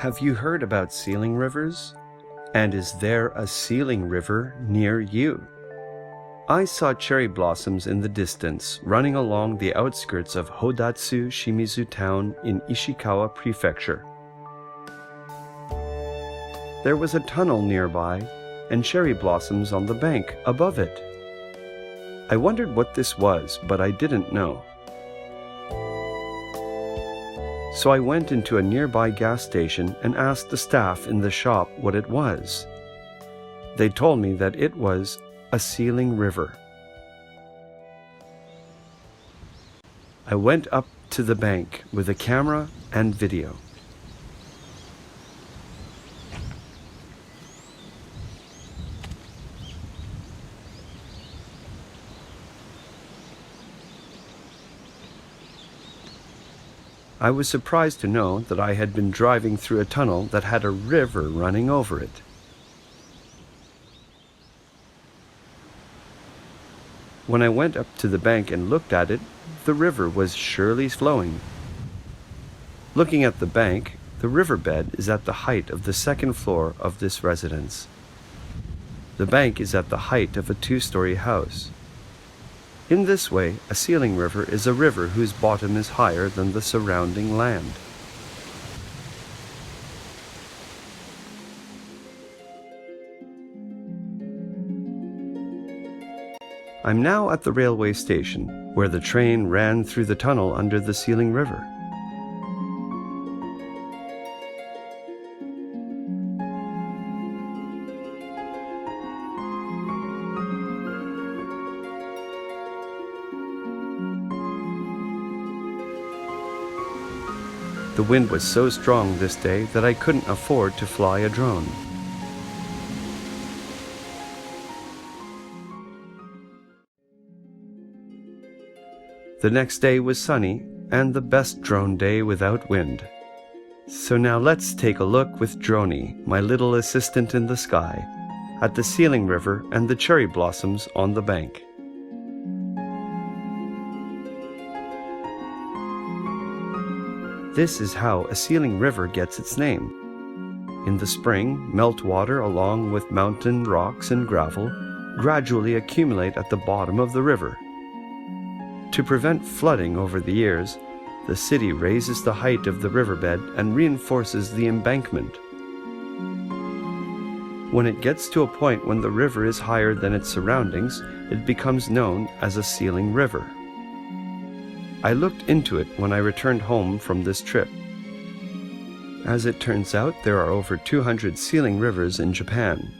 Have you heard about sealing rivers? And is there a sealing river near you? I saw cherry blossoms in the distance running along the outskirts of Hodatsu Shimizu Town in Ishikawa Prefecture. There was a tunnel nearby and cherry blossoms on the bank above it. I wondered what this was, but I didn't know. So I went into a nearby gas station and asked the staff in the shop what it was. They told me that it was a sealing river. I went up to the bank with a camera and video. I was surprised to know that I had been driving through a tunnel that had a river running over it. When I went up to the bank and looked at it, the river was surely flowing. Looking at the bank, the riverbed is at the height of the second floor of this residence. The bank is at the height of a two-story house. In this way, a sealing river is a river whose bottom is higher than the surrounding land. I'm now at the railway station, where the train ran through the tunnel under the sealing river. The wind was so strong this day that I couldn't afford to fly a drone. The next day was sunny and the best drone day without wind. So now let's take a look with Droney, my little assistant in the sky, at the sealing river and the cherry blossoms on the bank. This is how a sealing river gets its name. In the spring, meltwater along with mountain rocks and gravel gradually accumulate at the bottom of the river. To prevent flooding over the years, the city raises the height of the riverbed and reinforces the embankment. When it gets to a point when the river is higher than its surroundings, it becomes known as a sealing river. I looked into it when I returned home from this trip. As it turns out, there are over 200 sealing rivers in Japan.